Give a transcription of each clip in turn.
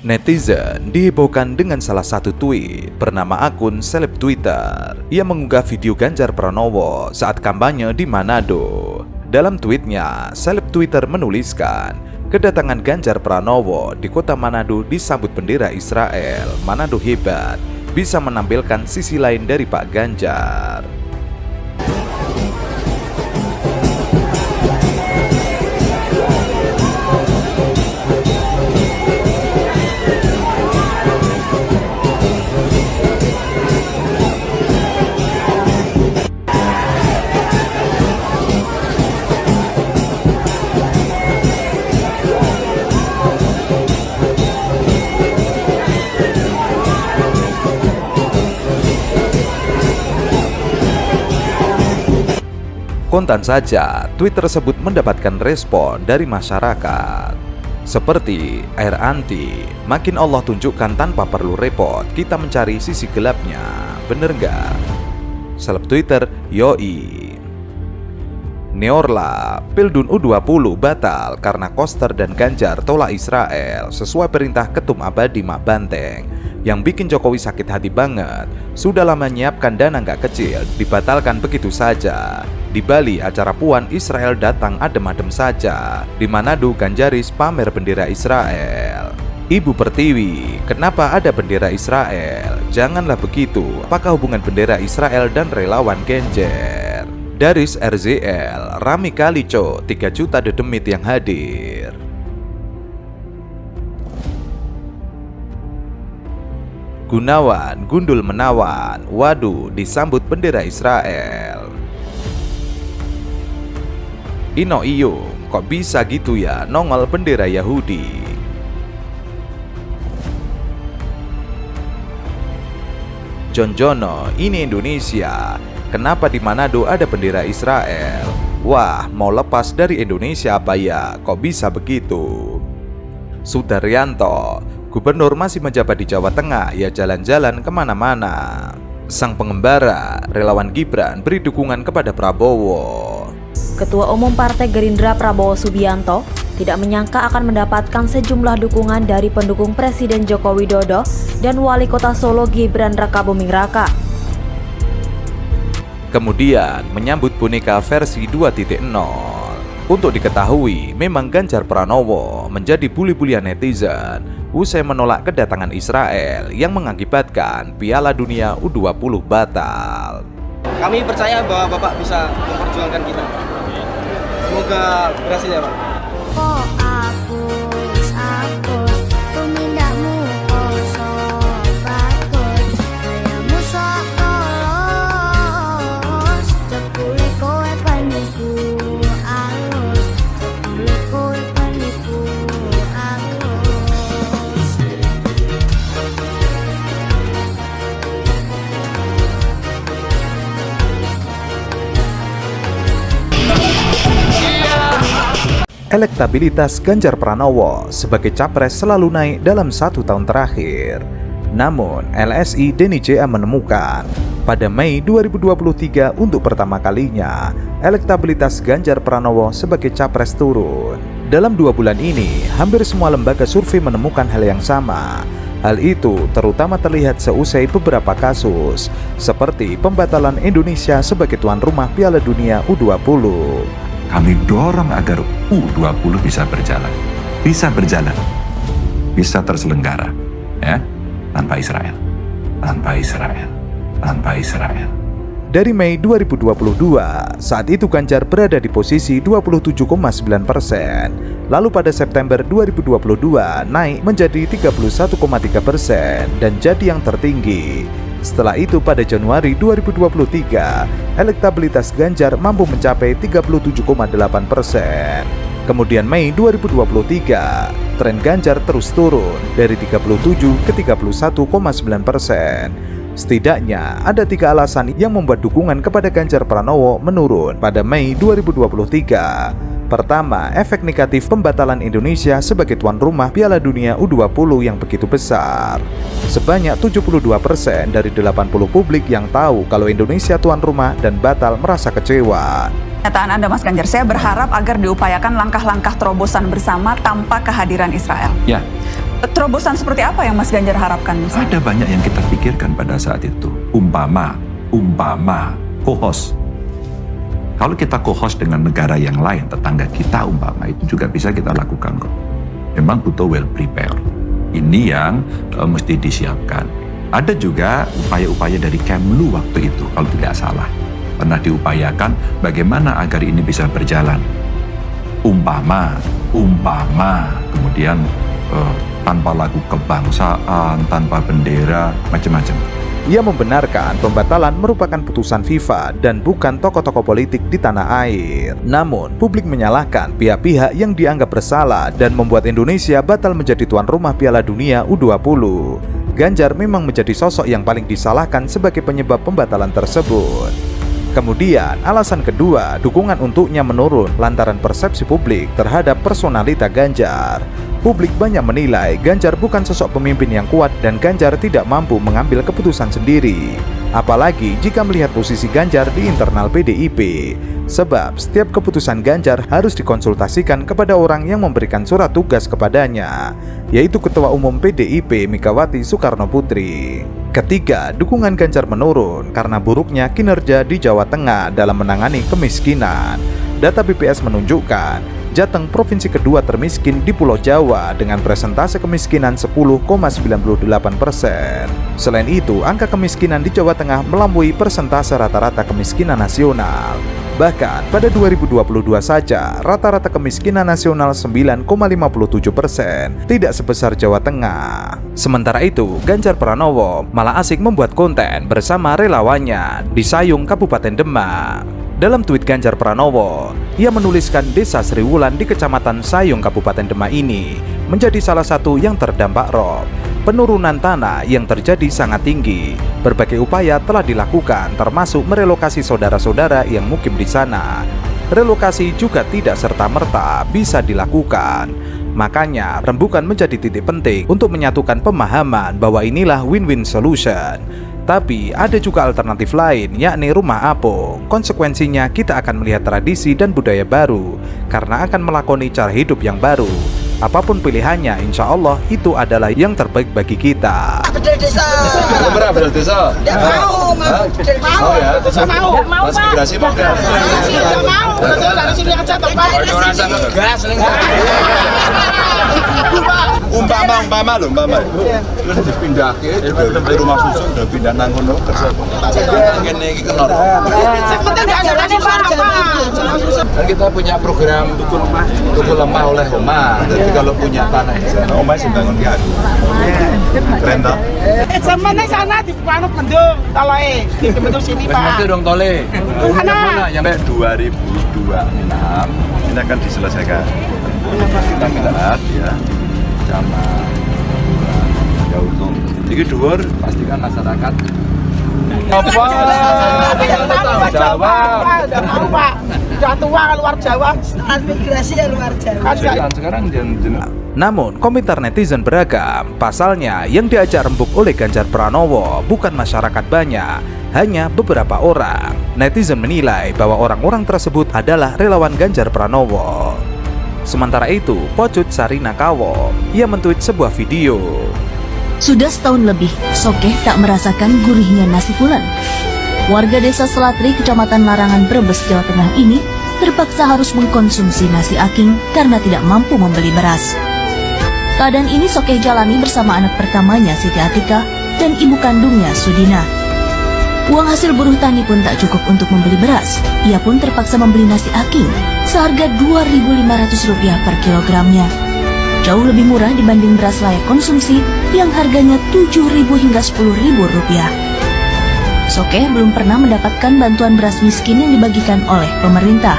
Netizen dihebohkan dengan salah satu tweet bernama akun seleb Twitter. Ia mengunggah video Ganjar Pranowo saat kampanye di Manado. Dalam tweetnya, seleb Twitter menuliskan, kedatangan Ganjar Pranowo di kota Manado disambut bendera Israel. Manado hebat, bisa menampilkan sisi lain dari Pak Ganjar. Spontan saja, tweet tersebut mendapatkan respon dari masyarakat. Seperti air anti, makin Allah tunjukkan tanpa perlu repot, kita mencari sisi gelapnya. Bener nggak? Seleb Twitter, yoi. Neorla, Pildun U20 batal karena Koster dan Ganjar tolak Israel sesuai perintah Ketum Abadi Mak Banteng. Yang bikin Jokowi sakit hati banget, sudah lama menyiapkan dana nggak kecil, dibatalkan begitu saja. Di Bali, acara Puan Israel datang adem-adem saja. Di Manado, Ganjaris pamer bendera Israel. Ibu Pertiwi, kenapa ada bendera Israel? Janganlah begitu, apakah hubungan bendera Israel dan relawan Genjer? Daris RZL, rame kali cok, 3 juta dedemit yang hadir. Gunawan, Gundul Menawan, waduh disambut bendera Israel. Ino Iyung, kok bisa gitu ya nongol bendera Yahudi? John Jono, ini Indonesia, kenapa di Manado ada bendera Israel? Wah, mau lepas dari Indonesia apa ya? Kok bisa begitu? Sudaryanto, gubernur masih menjabat di Jawa Tengah, ya jalan-jalan kemana-mana. Sang pengembara, relawan Gibran beri dukungan kepada Prabowo. Ketua Umum Partai Gerindra Prabowo Subianto tidak menyangka akan mendapatkan sejumlah dukungan dari pendukung Presiden Joko Widodo dan Wali Kota Solo Gibran Rakabuming Raka. Kemudian menyambut boneka versi 2.0. Untuk diketahui, memang Ganjar Pranowo menjadi buli-bulian netizen usai menolak kedatangan Israel yang mengakibatkan Piala Dunia U20 batal. Kami percaya bahwa Bapak bisa memperjuangkan kita. Semoga berhasil ya Pak. Elektabilitas Ganjar Pranowo sebagai capres selalu naik dalam 1 tahun terakhir. Namun, LSI Denny JA menemukan pada Mei 2023 untuk pertama kalinya elektabilitas Ganjar Pranowo sebagai capres turun. Dalam 2 bulan ini, hampir semua lembaga survei menemukan hal yang sama. Hal itu terutama terlihat seusai beberapa kasus, seperti pembatalan Indonesia sebagai tuan rumah Piala Dunia U20. Kami dorong agar U20 bisa berjalan, bisa terselenggara, ya, tanpa Israel. Dari Mei 2022, saat itu Ganjar berada di posisi 27,9%. Lalu pada September 2022 naik menjadi 31,3% dan jadi yang tertinggi. Setelah itu pada Januari 2023, elektabilitas Ganjar mampu mencapai 37,8%. Kemudian Mei 2023, tren Ganjar terus turun dari 37 ke 31,9%. Setidaknya ada 3 alasan yang membuat dukungan kepada Ganjar Pranowo menurun pada Mei 2023. Pertama, efek negatif pembatalan Indonesia sebagai tuan rumah Piala Dunia U20 yang begitu besar. Sebanyak 72% dari 80 publik yang tahu kalau Indonesia tuan rumah dan batal merasa kecewa. Pernyataan Anda Mas Ganjar, saya berharap agar diupayakan langkah-langkah terobosan bersama tanpa kehadiran Israel. Ya, Terobosan seperti apa yang Mas Ganjar harapkan? Ada banyak yang kita pikirkan pada saat itu. Umpama co-host. Kalau kita co-host dengan negara yang lain, tetangga kita umpama, itu juga bisa kita lakukan kok. Memang butuh well prepare. Ini yang mesti disiapkan. Ada juga upaya-upaya dari Kemlu waktu itu, kalau tidak salah. Pernah diupayakan bagaimana agar ini bisa berjalan. Umpama, kemudian tanpa lagu kebangsaan, tanpa bendera, macam-macam. Ia membenarkan pembatalan merupakan putusan FIFA dan bukan tokoh-tokoh politik di tanah air. Namun, publik menyalahkan pihak-pihak yang dianggap bersalah dan membuat Indonesia batal menjadi tuan rumah Piala Dunia U20. Ganjar memang menjadi sosok yang paling disalahkan sebagai penyebab pembatalan tersebut. Kemudian, alasan kedua, dukungan untuknya menurun lantaran persepsi publik terhadap personalita Ganjar. Publik banyak menilai Ganjar bukan sosok pemimpin yang kuat dan Ganjar tidak mampu mengambil keputusan sendiri. Apalagi jika melihat posisi Ganjar di internal PDIP. Sebab setiap keputusan Ganjar harus dikonsultasikan kepada orang yang memberikan surat tugas kepadanya, yaitu Ketua Umum PDIP Megawati Soekarnoputri. Ketiga, dukungan Ganjar menurun karena buruknya kinerja di Jawa Tengah dalam menangani kemiskinan. Data BPS menunjukkan Jateng provinsi kedua termiskin di Pulau Jawa dengan presentase kemiskinan 10,98%. Selain itu, angka kemiskinan di Jawa Tengah melampaui persentase rata-rata kemiskinan nasional. Bahkan pada 2022 saja, rata-rata kemiskinan nasional 9,57%, tidak sebesar Jawa Tengah. Sementara itu, Ganjar Pranowo malah asik membuat konten bersama relawannya di Sayung, Kabupaten Demak. Dalam tweet Ganjar Pranowo, ia menuliskan desa Sriwulan di Kecamatan Sayung, Kabupaten Demak ini menjadi salah satu yang terdampak rob. Penurunan tanah yang terjadi sangat tinggi. Berbagai upaya telah dilakukan, termasuk merelokasi saudara-saudara yang mukim di sana. Relokasi juga tidak serta-merta bisa dilakukan. Makanya, rembukan menjadi titik penting untuk menyatukan pemahaman bahwa inilah win-win solution. Tapi ada juga alternatif lain, yakni rumah apung. Konsekuensinya kita akan melihat tradisi dan budaya baru, karena akan melakoni cara hidup yang baru. Apapun pilihannya, insya Allah itu adalah yang terbaik bagi kita. Bedel desa. Berapa bedel desa? Tidak mau ya. Mau Transmigrasi mau ya. Tidak mau. Dari sini aja tempat. Gas umpama terus dipindah ke rumah susun udah pindah nang kono kerja ngene iki kenor. Dan kita punya program tuku lemah oleh Oma. Jadi kalau punya tanah di sana Oma sing bangun ki aku. Keren toh? Zamane sana di Panu Bendung, toloe. Di bentuk sini, Pak. Nanti dong tole. Mana? Sampai 2026 ini akan diselesaikan. Kita lihat ya sama Jauh. Iki dhuwur pastikan masyarakat apa? Jawa. Pak. Sudah tua luar Jawa. Transmigrasi ya luar Jawa. Sekarang jeneng. Namun, komentar netizen beragam. Pasalnya, yang diajak rembuk oleh Ganjar Pranowo bukan masyarakat banyak, hanya beberapa orang. Netizen menilai bahwa orang-orang tersebut adalah relawan Ganjar Pranowo. Sementara itu, Pocut Sarina Kawo, ia mentweet sebuah video. Sudah setahun lebih, Sokeh tak merasakan gurihnya nasi pulen. Warga desa Selatri, Kecamatan Larangan, Brebes, Jawa Tengah ini terpaksa harus mengkonsumsi nasi aking karena tidak mampu membeli beras. Keadaan ini Sokeh jalani bersama anak pertamanya Siti Atika dan ibu kandungnya Sudina. Uang hasil buruh tani pun tak cukup untuk membeli beras. Ia pun terpaksa membeli nasi aking seharga Rp2.500 per kilogramnya. Jauh lebih murah dibanding beras layak konsumsi yang harganya Rp7.000 hingga Rp10.000. Sokeh belum pernah mendapatkan bantuan beras miskin yang dibagikan oleh pemerintah.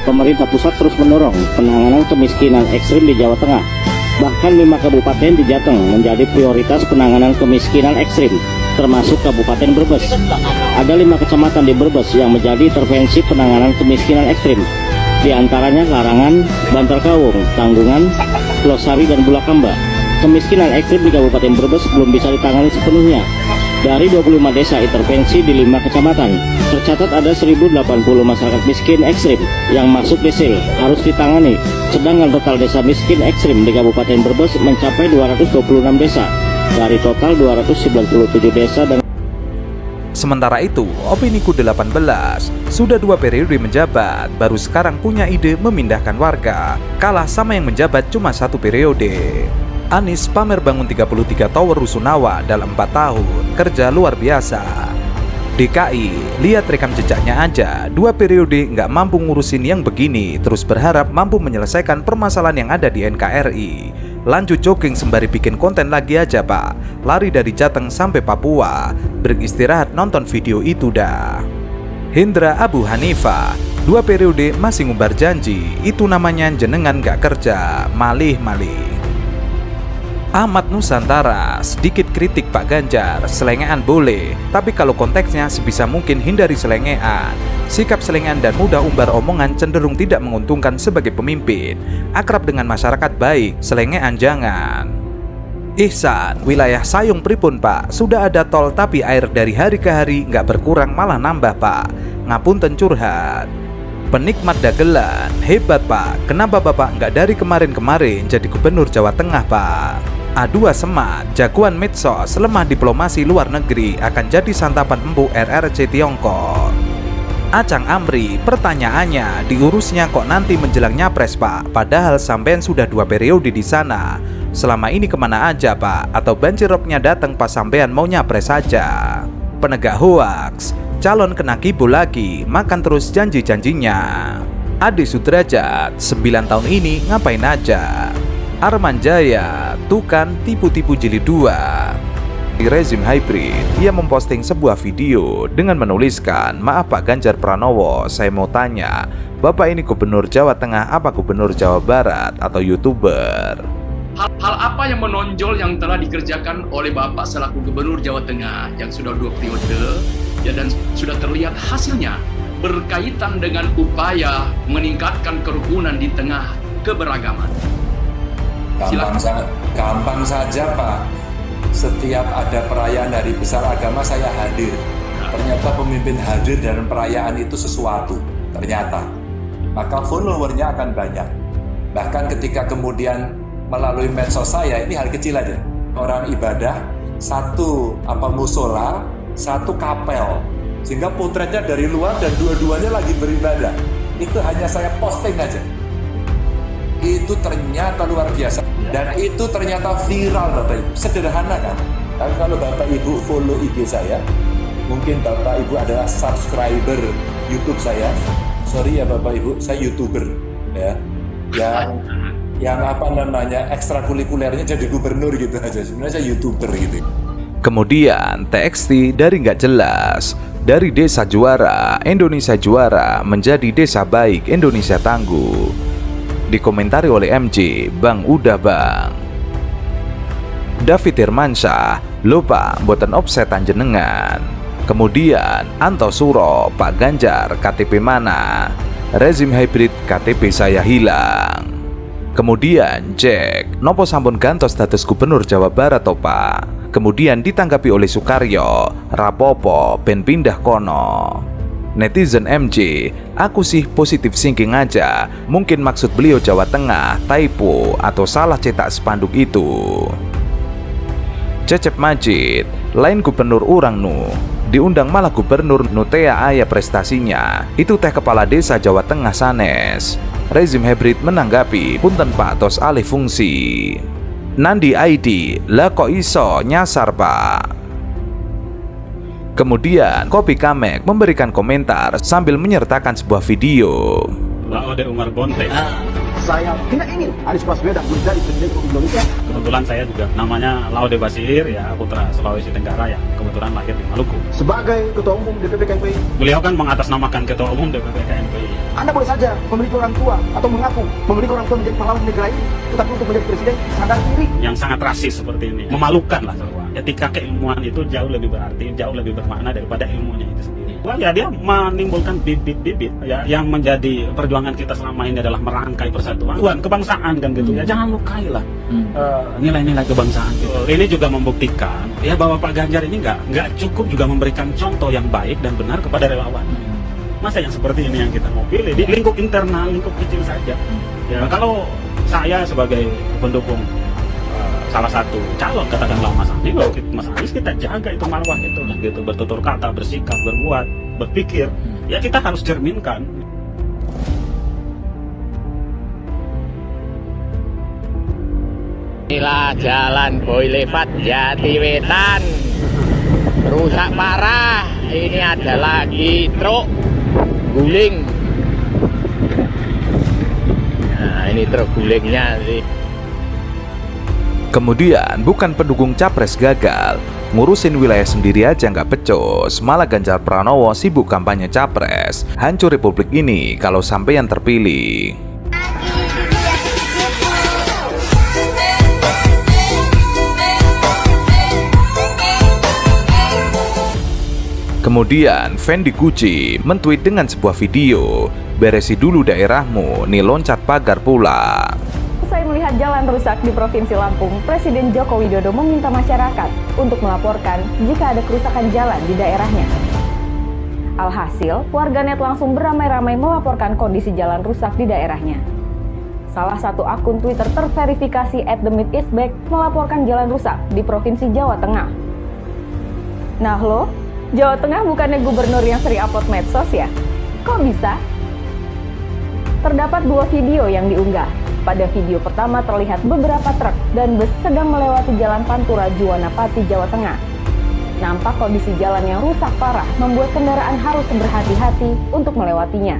Pemerintah pusat terus mendorong penanganan kemiskinan ekstrim di Jawa Tengah. Bahkan 5 kabupaten di Jateng menjadi prioritas penanganan kemiskinan ekstrim, termasuk Kabupaten Brebes. Ada 5 kecamatan di Brebes yang menjadi intervensi penanganan kemiskinan ekstrim. Di antaranya Larangan, Bantarkawung, Tanggungan, Losari, dan Bulakamba. Kemiskinan ekstrim di Kabupaten Brebes belum bisa ditangani sepenuhnya. Dari 25 desa intervensi di 5 kecamatan, tercatat ada 1.080 masyarakat miskin ekstrim yang masuk desil harus ditangani Sedangkan total desa miskin ekstrim di Kabupaten Brebes mencapai 226 desa dari total 297 desa dan Sementara itu, Opiniku 18 sudah 2 periode menjabat, baru sekarang punya ide memindahkan warga, kalah sama yang menjabat cuma 1 periode. Anies pamer bangun 33 tower rusunawa dalam 4 tahun, kerja luar biasa. DKI, lihat rekam jejaknya aja, 2 periode nggak mampu ngurusin yang begini, terus berharap mampu menyelesaikan permasalahan yang ada di NKRI. Lanjut jogging sembari bikin konten lagi aja pak, lari dari Jateng sampai Papua, beristirahat nonton video itu dah. Hendra Abu Hanifah, 2 periode masih ngumbar janji, itu namanya jenengan gak kerja, malih-malih. Ahmad Nusantara, sedikit kritik Pak Ganjar, selengean boleh, tapi kalau konteksnya sebisa mungkin hindari selengean. Sikap selengean dan mudah umbar omongan cenderung tidak menguntungkan sebagai pemimpin. Akrab dengan masyarakat baik, selengean jangan. Ihsan, wilayah Sayung pripun Pak, sudah ada tol tapi air dari hari ke hari nggak berkurang malah nambah Pak. Ngapunten curhat. Penikmat dagelan, hebat Pak, kenapa Bapak nggak dari kemarin-kemarin jadi gubernur Jawa Tengah Pak? A2 Semat, jagoan medsos, lemah diplomasi luar negeri, akan jadi santapan empuk RRC Tiongkok. Acang Amri, pertanyaannya, diurusnya kok nanti menjelang nyapres Pak, padahal sampean sudah 2 periode di sana. Selama ini kemana aja Pak? Atau banjirropnya datang pas sampean mau nyapres saja? Penegak hoaks, calon kena kibul lagi, makan terus janji-janjinya. Ade Sudrajat, 9 tahun ini ngapain aja? Arman Jaya, tuh kan tipu-tipu jilid 2. Di rezim hybrid, ia memposting sebuah video dengan menuliskan, "Maaf Pak Ganjar Pranowo, saya mau tanya, Bapak ini gubernur Jawa Tengah apa gubernur Jawa Barat atau YouTuber?" Hal apa yang menonjol yang telah dikerjakan oleh Bapak selaku gubernur Jawa Tengah yang sudah 2 periode ya, dan sudah terlihat hasilnya berkaitan dengan upaya meningkatkan kerukunan di tengah keberagaman? Gampang saja Pak. Setiap ada perayaan hari besar agama saya hadir. Ternyata pemimpin hadir dalam perayaan itu sesuatu. Ternyata. Maka followernya akan banyak. Bahkan ketika kemudian melalui medsos saya, ini hal kecil aja. Orang ibadah, 1 musola, 1 kapel. Sehingga potretnya dari luar dan dua-duanya lagi beribadah. Itu hanya saya posting aja. Itu ternyata luar biasa. Dan itu ternyata viral Bapak Ibu. Sederhana kan? Tapi kalau Bapak Ibu follow IG saya, mungkin Bapak Ibu adalah subscriber YouTube saya. Sorry ya Bapak Ibu, saya YouTuber ya. Yang ekstrakurikulernya jadi gubernur gitu aja. Sebenarnya saya YouTuber gitu. Kemudian TXT dari nggak jelas, dari desa juara, Indonesia juara, menjadi desa baik, Indonesia tangguh. Dikomentari oleh MJ, Bang udah bang. David Irmansyah, lupa boten offsetan jenengan. Kemudian Anto Suro, Pak Ganjar KTP mana? Rezim hybrid KTP saya hilang. Kemudian Jack, nopo sampun gantos status gubernur Jawa Barat toh Pak? Kemudian ditanggapi oleh Sukaryo, rapopo ben pindah kono. Netizen MJ, aku sih positif thinking aja, mungkin maksud beliau Jawa Tengah, typo atau salah cetak spanduk itu. Cecep Majid, lain gubernur urang nu, diundang malah gubernur nutea aya prestasinya, itu teh kepala desa Jawa Tengah sanes. Rezim hybrid menanggapi, punten Pak tos alih fungsi. Nandi ID, lah kok iso nyasar Pak? Kemudian Kopi Kamek memberikan komentar sambil menyertakan sebuah video. Laude Umar Bonte. Saya tidak ingin Anies Baswedan menjadi presiden Indonesia. Kebetulan saya juga namanya Laude Basir, ya putra Sulawesi Tenggara yang kebetulan lahir di Maluku. Sebagai ketua umum DPP KNPI, beliau kan mengatasnamakan ketua umum DPP KNPI. Anda boleh saja memiliki orang tua atau mengaku memiliki orang tua menjadi pahlawan negara ini, tetapi untuk menjadi presiden sadar diri. Yang sangat rasis seperti ini, memalukan lah semua. Etika keilmuan itu jauh lebih berarti, jauh lebih bermakna daripada ilmunya itu sendiri. Wah, ya dia menimbulkan bibit-bibit ya, yang menjadi perjuangan kita selama ini adalah merangkai persatuan kebangsaan kan gitu ya. Jangan lukai lah nilai-nilai kebangsaan gitu. Ini juga membuktikan ya bahwa Pak Ganjar ini nggak cukup juga memberikan contoh yang baik dan benar kepada relawan. Masa yang seperti ini yang kita mau pilih di lingkup internal, lingkup kecil saja. Ya kalau saya sebagai pendukung salah satu calon, katakanlah Mas Anies, kita jaga itu marwah itu lah gitu, bertutur kata, bersikap, berbuat, berpikir, ya kita harus cerminkan. Inilah jalan Boy Lewat Jatiwetan, rusak parah. Ini ada lagi truk guling. Nah, ini truk gulingnya sih. Kemudian bukan pendukung capres gagal, ngurusin wilayah sendiri aja nggak pecos, malah Ganjar Pranowo sibuk kampanye capres. Hancur republik ini kalau sampai yang terpilih. Kemudian Fendi Gucci mentweet dengan sebuah video, beresi dulu daerahmu, nih loncat pagar pula. Usai melihat jalan rusak di Provinsi Lampung, Presiden Joko Widodo meminta masyarakat untuk melaporkan jika ada kerusakan jalan di daerahnya. Alhasil, warganet langsung beramai-ramai melaporkan kondisi jalan rusak di daerahnya. Salah satu akun Twitter terverifikasi @themythistback melaporkan jalan rusak di Provinsi Jawa Tengah. Nah lo, Jawa Tengah bukannya gubernur yang sering upload medsos ya? Kok bisa? Terdapat 2 video yang diunggah. Pada video pertama terlihat beberapa truk dan bus sedang melewati jalan Pantura Juwana Pati, Jawa Tengah. Nampak kondisi jalan yang rusak parah membuat kendaraan harus berhati-hati untuk melewatinya.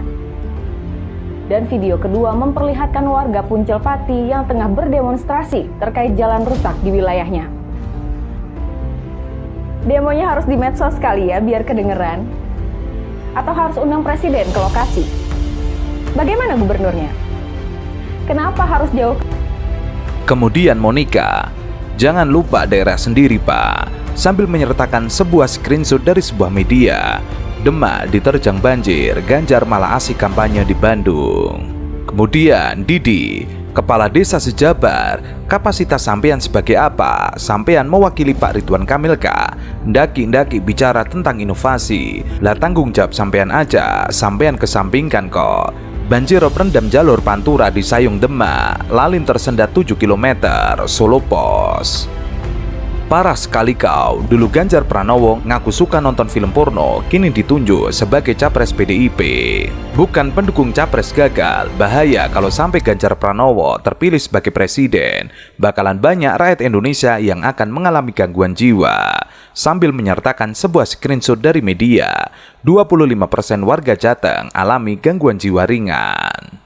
Dan video kedua memperlihatkan warga Puncel Pati yang tengah berdemonstrasi terkait jalan rusak di wilayahnya. Demonya harus di medsos kali ya biar kedengeran? Atau harus undang presiden ke lokasi? Bagaimana gubernurnya? Kenapa harus jauh? Kemudian Monica, jangan lupa daerah sendiri Pak, sambil menyertakan sebuah screenshot dari sebuah media. Demak diterjang banjir, Ganjar malah asik kampanye di Bandung. Kemudian Didi, Kepala Desa sejabar, kapasitas sampean sebagai apa? Sampean mewakili Pak Ridwan Kamil kah? Ndaki bicara tentang inovasi, lah tanggung jawab sampean aja, sampean kesampingkan kok. Banjirop rendam jalur Pantura di Sayung Demak, lalin tersendat 7 km, Solo Pos. Parah sekali kau, dulu Ganjar Pranowo ngaku suka nonton film porno, kini ditunjuk sebagai capres PDIP. Bukan pendukung capres gagal, bahaya kalau sampai Ganjar Pranowo terpilih sebagai presiden, bakalan banyak rakyat Indonesia yang akan mengalami gangguan jiwa. Sambil menyertakan sebuah screenshot dari media, 25% warga Jateng alami gangguan jiwa ringan.